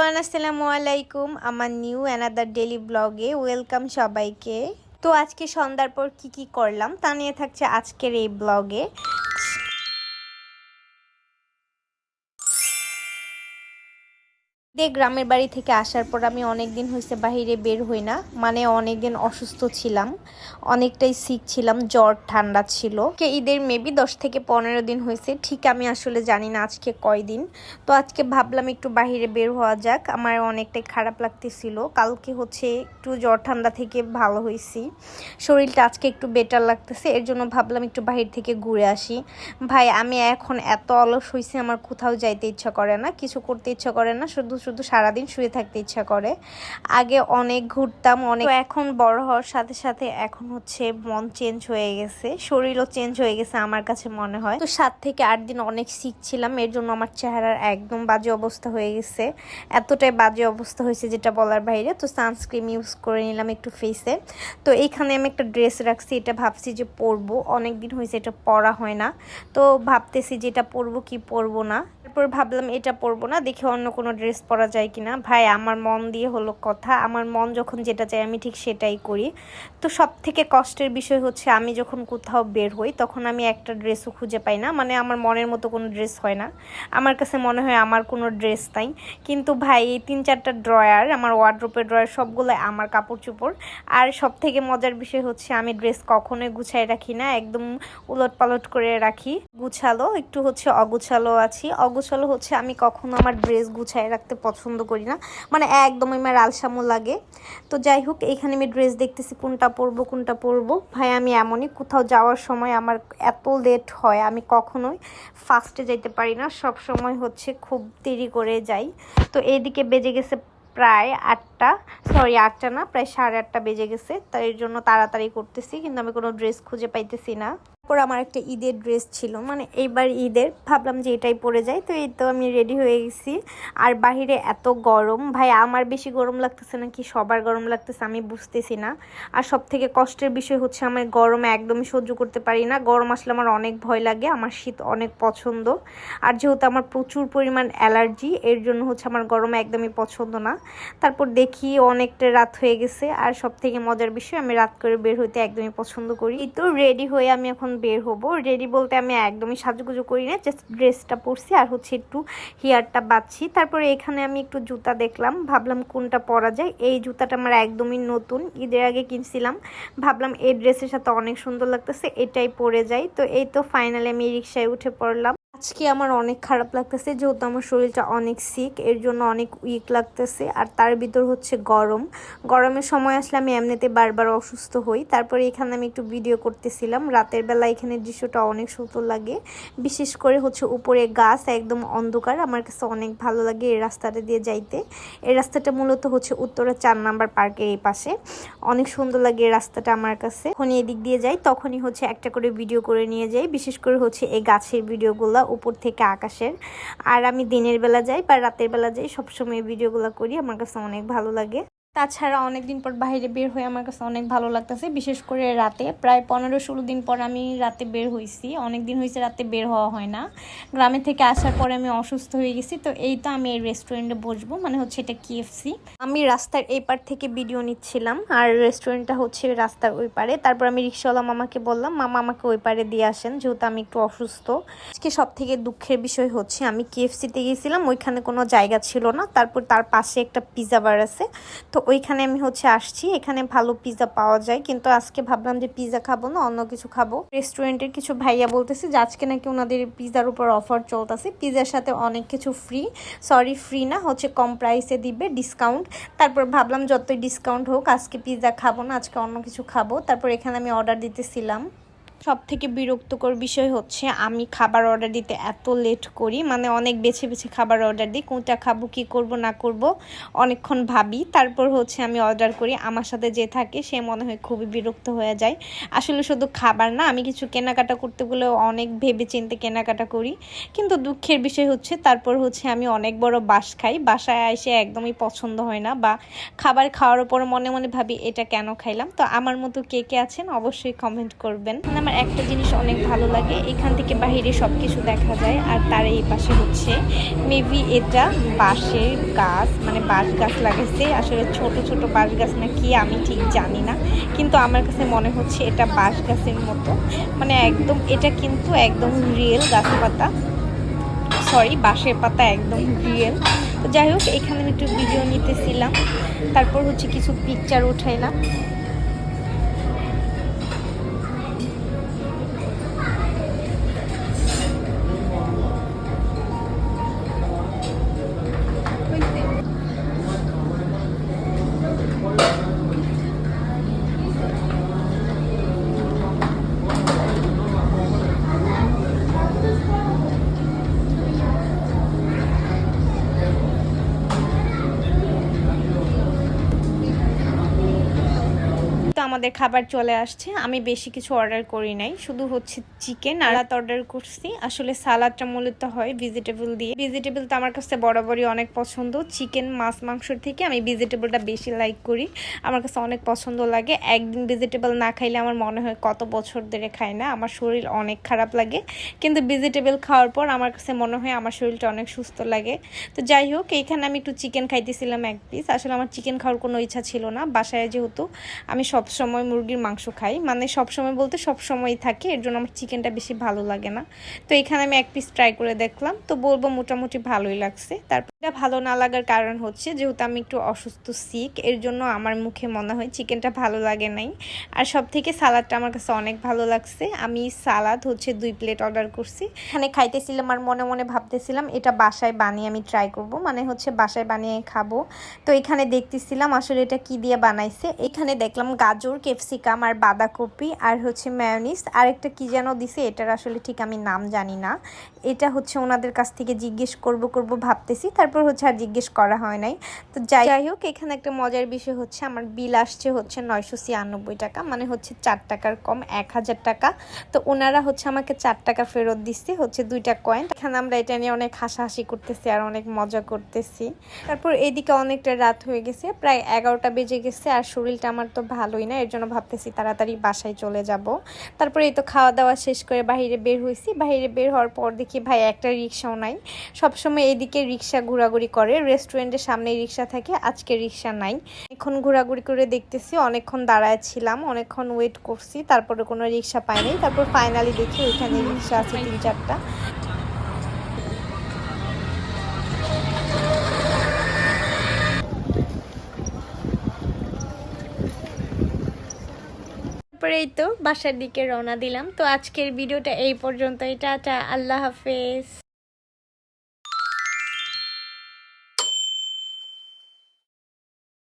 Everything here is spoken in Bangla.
এভরিওয়ান, আসসালামু আলাইকুম। আমার নিউ অ্যানাদার ডেইলি ব্লগে ওয়েলকাম সবাইকে। তো আজকে সন্ধ্যার পর কি করলাম তা নিয়ে থাকছে আজকের এই ব্লগে। গ্রামের বাড়ি থেকে আসার পর আমি অনেক দিন হয়েছে বাহিরে বের হই না, মানে অনেক দিন অসুস্থ ছিলাম, অনেকটাই সিক ছিলাম, জ্বর ঠান্ডা ছিল। ঈদের মেবি 10 থেকে 15 দিন হয়েছে, ঠিক আমি আসলে জানি না আজকে কয়দিন। তো আজকে ভাবলাম একটু বাহিরে বের হওয়া যাক, আমার অনেকটাই খারাপ লাগতেছিল। কালকে হচ্ছে একটু জ্বর ঠান্ডা থেকে ভালো হয়েছি, শরীরটা আজকে একটু বেটার লাগতেছে, এর জন্য ভাবলাম একটু বাহির থেকে ঘুরে আসি। ভাই আমি এখন এত অলস হয়েছি, আমার কোথাও যাইতে ইচ্ছা করে না, কিছু করতে ইচ্ছা করে না, শুধু সারাদিন শুয়ে থাকতে ইচ্ছা করে। আগে অনেক ঘুরতাম অনেক, এখন বড় হওয়ার সাথে সাথে এখন হচ্ছে মন চেঞ্জ হয়ে গেছে, শরীরও চেঞ্জ হয়ে গেছে আমার কাছে মনে হয়। তো 7 থেকে 8 দিন অনেক সিক ছিলাম, এর জন্য আমার চেহারার একদম বাজে অবস্থা হয়ে গেছে, এতটাই বাজে অবস্থা হয়েছে যেটা বলার বাইরে। তো সানস্ক্রিন ইউজ করে নিলাম একটু ফেসে। তো এইখানে আমি একটা ড্রেস রাখছি, এটা ভাবছি যে পরবো, অনেক দিন হয়েছে এটা পরা হয় না, তো ভাবতেছি যে এটা পরবো কি পরবো না। তারপর ভাবলাম এটা পরবো না, দেখে অন্য কোনো ড্রেস পরা যায় কিনা। ভাই আমার মন দিয়ে হলো কথা, আমার মন যখন যেটা চায় আমি ঠিক সেটাই করি। তো সব থেকে কষ্টের বিষয় হচ্ছে আমি যখন কোথাও বের হই তখন আমি একটা ড্রেসও খুঁজে পাই না, মানে আমার মনের মতো কোনো ড্রেস হয় না, আমার কাছে মনে হয় আমার কোনো ড্রেস নাই। কিন্তু ভাই এই 3-4টা ড্রয়ার, আমার ওয়ার্ড্রোপের ড্রয়ার সবগুলো আমার কাপড় চোপড়। আর সব থেকে মজার বিষয় হচ্ছে আমি ড্রেস কখনোই গুছায় রাখি না, একদম উলট পালট করে রাখি, গুছালো একটু হচ্ছে অগুছালো আছি। অগুছালো হচ্ছে আমি কখনো আমার ড্রেস গুছায় রাখতে পছন্দ করি না, মানে একদমই আমার আলসামো লাগে। তো যাই হোক, এইখানে আমি ড্রেস দেখতেছি কোনটা পরবো। ভাই আমি এমনই, কোথাও যাওয়ার সময় আমার এত লেট হয়, আমি কখনোই ফাস্টে যাইতে পারি না, সব সময় হচ্ছে খুব দেরি করে যাই। তো এইদিকে বেজে গেছে প্রায় 8টা, সরি 8টা না, প্রায় 8:30 বেজে গেছে। তাই এর জন্য তাড়াতাড়ি করতেছি, কিন্তু আমি কোনো ড্রেস খুঁজে পাইতেছি না। তারপর আমার একটা ঈদের ড্রেস ছিল, মানে এইবার ঈদের ভাবলাম যে এটাই পরে যাই। তো এই তো আমি রেডি হয়ে গেছি। আর বাহিরে এত গরম, ভাই আমার বেশি গরম লাগতেছে নাকি সবার গরম লাগতেছে আমি বুঝতেছি না। আর সব থেকে কষ্টের বিষয় হচ্ছে আমার গরমে একদমই সহ্য করতে পারি না, গরম আসলে আমার অনেক ভয় লাগে, আমার শীত অনেক পছন্দ। আর যেহেতু আমার প্রচুর পরিমাণ অ্যালার্জি, এর জন্য হচ্ছে আমার গরমে একদমই পছন্দ না। তারপর দেখি অনেকটা রাত হয়ে গেছে, আর সব থেকে মজার বিষয় আমি রাত করে বের হইতে একদমই পছন্দ করি। তো রেডি হয়ে আমি এখন বের হব। রেডি বলতে আমি একদমই সাজুগুজু করি না, জাস্ট ড্রেসটা পরছি আর হচ্ছে একটু হেয়ারটা বাঁধছি। তারপরে এখানে আমি একটু জুতা দেখলাম, ভাবলাম কোনটা পরা যায়। এই জুতাটা আমার একদমই নতুন, ঈদের আগে কিনছিলাম, ভাবলাম এই ড্রেসের সাথে অনেক সুন্দর লাগতেছে, এটাই পরে যাই। তো এই তো ফাইনালি আমি রিক্সায় উঠে পড়লাম। আজকে আমার অনেক খারাপ লাগতেছে, যেহেতু আমার শরীরটা অনেক সিক, এর জন্য অনেক উইক লাগতেছে। আর তার ভিতর হচ্ছে গরমের সময় আসলে আমি এমনিতে বারবার অসুস্থ হই। তারপরে এখানে আমি একটু ভিডিও করতেছিলাম, রাতের বেলা এখানে দৃশ্যটা অনেক সুন্দর লাগে, বিশেষ করে হচ্ছে উপরে গাছ, একদম অন্ধকার, আমার কাছে অনেক ভালো লাগে এই রাস্তাটা দিয়ে যাইতে। এই রাস্তাটা মূলত হচ্ছে উত্তরা 4 নাম্বার পার্কের এই পাশে, অনেক সুন্দর লাগে এই রাস্তাটা আমার কাছে। যখন এদিক দিয়ে যাই তখনই হচ্ছে একটা করে ভিডিও করে নিয়ে যাই, বিশেষ করে হচ্ছে এই গাছের ভিডিওগুলো উপর থেকে আকাশের। আর আমি দিনের বেলা যাই বা রাতের বেলা যাই, সবসময় ভিডিওগুলো করি, আমার কাছে অনেক ভালো লাগে। তাছাড়া অনেকদিন পর বাইরে বের হয়ে আমার কাছে অনেক ভালো লাগতেছে, বিশেষ করে রাতে। প্রায় 15-16 দিন পর আমি রাতে বের হয়েছি, অনেক দিন হয়েছে রাতে বের হওয়া হয় না। গ্রামে থেকে আসার পরে আমি অসুস্থ হয়ে গেছি। তো এই তো আমি এই রেস্টুরেন্টে বসবো, মানে হচ্ছে এটা KFC। আমি রাস্তার এই পার থেকে ভিডিও নিচ্ছিলাম, আর রেস্টুরেন্টটা হচ্ছে রাস্তার ওই পারে। তারপর আমি রিক্সাওয়ালা মামাকে বললাম, মামা আমাকে ওই পারে দিয়ে আসেন, যেহেতু আমি একটু অসুস্থ। আজকে সব থেকে দুঃখের বিষয় হচ্ছে আমি KFC-তে গিয়েছিলাম, ওইখানে কোনো জায়গা ছিল না। তারপর তার পাশে একটা পিজা বার আছে, তো ওইখানে আমি হচ্ছে আসছি, এখানে ভালো পিজা পাওয়া যায়। কিন্তু আজকে ভাবলাম যে পিজা খাবো না, অন্য কিছু খাবো। রেস্টুরেন্টের কিছু ভাইয়া বলতেছে যে আজকে নাকি ওনাদের পিজার উপর অফার চলতেছে, পিজার সাথে অনেক কিছু ফ্রি, সরি ফ্রি না, হচ্ছে কম প্রাইসে দিবে, ডিসকাউন্ট। তারপর ভাবলাম যতই ডিসকাউন্ট হোক আজকে পিজা খাবো না, আজকে অন্য কিছু খাবো। তারপর এখানে আমি অর্ডার দিতেছিলাম। সব থেকে বিরক্তকর বিষয় হচ্ছে আমি খাবার অর্ডার দিতে এত লেট করি, মানে অনেক বেছে বেছে খাবার অর্ডার দিই, কোনটা খাবো কি করব না করব অনেকক্ষণ ভাবি, তারপর হচ্ছে আমি অর্ডার করি। আমার সাথে যে থাকে সে মনে হয় খুবই বিরক্ত হয়ে যায়। আসলে শুধু খাবার না, আমি কিছু কেনাকাটা করতে গেলেও অনেক ভেবে চিন্তে কেনাকাটা করি। কিন্তু দুঃখের বিষয় হচ্ছে তারপর হচ্ছে আমি অনেক বড় বাস খাই, বাসায় এসে একদমই পছন্দ হয় না, বা খাবার খাওয়ার পর মনে মনে ভাবি এটা কেন খাইলাম। তো আমার মতো কে কে আছেন অবশ্যই কমেন্ট করবেন। আমার একটা জিনিস অনেক ভালো লাগে, এখান থেকে বাইরে সব কিছু দেখা যায়। আর তার এই পাশে হচ্ছে মেবি এটা বাঁশের গাছ, মানে বাঁশ গাছ লাগাইছে, আসলে ছোট ছোট বাঁশ গাছ না কি আমি ঠিক জানি না, কিন্তু আমার কাছে মনে হচ্ছে এটা বাঁশ গাছের মতো, মানে একদম এটা কিন্তু একদম রিয়েল গাছ পাতা, সরি বাঁশের পাতা একদম রিয়েল। তো যাই হোক, এখানে আমি একটু ভিডিও নিতেছিলাম, তারপর হচ্ছে কিছু পিকচার উঠাইলাম। তো আমাদের খাবার চলে আসছে, আমি বেশি কিছু অর্ডার করি নাই, শুধু হচ্ছে চিকেন আর ভাত অর্ডার করছি। আসলে সালাদটা মূলত হয় ভেজিটেবল দিয়ে, ভেজিটেবল তো আমার কাছে বরাবরই অনেক পছন্দ, চিকেন মাছ মাংসর থেকে আমি ভেজিটেবলটা বেশি লাইক করি, আমার কাছে অনেক পছন্দ লাগে। একদিন ভেজিটেবল না খাইলে আমার মনে হয় কত বছর ধরে খাই না, আমার শরীর অনেক খারাপ লাগে, কিন্তু ভেজিটেবল খাওয়ার পর আমার কাছে মনে হয় আমার শরীরটা অনেক সুস্থ লাগে। তো যাই হোক, এইখানে আমি একটু চিকেন খাইতেছিলাম এক পিস, আসলে আমার চিকেন খাওয়ার কোনো ইচ্ছা ছিল না, বাসায় যেহেতু আমি সব সময় মুরগির মাংস খাই, মানে সব সময় বলতে সব সময়ই থাকে, এর জন্য আমার চিকেনটা বেশি ভালো লাগে না। তো এখানে আমি এক পিস ট্রাই করে দেখলাম, তো বলবো মোটামুটি ভালোই লাগছে। তারপর এটা ভালো না লাগার কারণ হচ্ছে যেহেতু আমি একটু অসুস্থ সিক, এর জন্য আমার মুখে মনে হয় চিকেনটা ভালো লাগে নাই। আর সব থেকে সালাদটা আমার কাছে অনেক ভালো লাগছে, আমি সালাদ হচ্ছে 2 প্লেট অর্ডার করছি। এখানে খাইতেছিলাম আর মনে মনে ভাবতেছিলাম এটা বাসায় বানিয়ে আমি ট্রাই করব, মানে হচ্ছে বাসায় বানিয়ে খাবো। তো এখানে দেখতেছিলাম আসলে এটা কি দিয়ে বানাইছে, এখানে দেখলাম গাজর, ক্যাপসিকাম আর বাঁধাকপি আর হচ্ছে মায়োনিজ, আরেকটা কি যেন দিছে, এটার আসলে ঠিক আমি নাম জানি না। এটা হচ্ছে ওনাদের কাছ থেকে জিজ্ঞেস করব ভাবতেছি, তারপর হচ্ছে আর জিজ্ঞেস করা হয় নাই। তো যাই হোক, এখানে একটা মজার বিষয় হচ্ছে আমার বিল আসছে হচ্ছে 996 টাকা, মানে হচ্ছে 4 টাকার কম, 1000 টাকা। তো ওনারা হচ্ছে আমাকে 4 টাকা ফেরত দিচ্ছে, হচ্ছে 2টা কয়েন। এখানে আমরা এটা নিয়ে অনেক হাসাহাসি করতেছি আর অনেক মজা করতেছি। তারপর এইদিকে অনেকটা রাত হয়ে গেছে, প্রায় 11টা বেজে গেছে, আর শরীরটা আমার তো ভালোই না, এর জন্য ভাবতেছি তাড়াতাড়ি বাসায় চলে যাব। তারপরে এই তো খাওয়া দাওয়া শেষ করে বাইরে বের হয়েছি, বাইরে বের হওয়ার পর দেখি ভাই একটা রিক্সাও নাই, সবসময় এইদিকে রিক্সা ঘোরাঘুরি করে, রেস্টুরেন্টের সামনে রিক্সা থাকে, আজকে রিক্সা নাই। এখন ঘোরাঘুরি করে দেখতেছি, অনেকক্ষণ দাঁড়ায় ছিলাম, অনেকক্ষণ ওয়েট করছি, তারপরে কোনো রিক্সা পাইনি। তারপর ফাইনালি দেখি ওইখানে রিক্সা আছে 3-4টা। তারপরে এই তো বাসার দিকে রওনা দিলাম। তো আজকের ভিডিওটা এই পর্যন্তই, টাটা, আল্লাহ হাফেজ।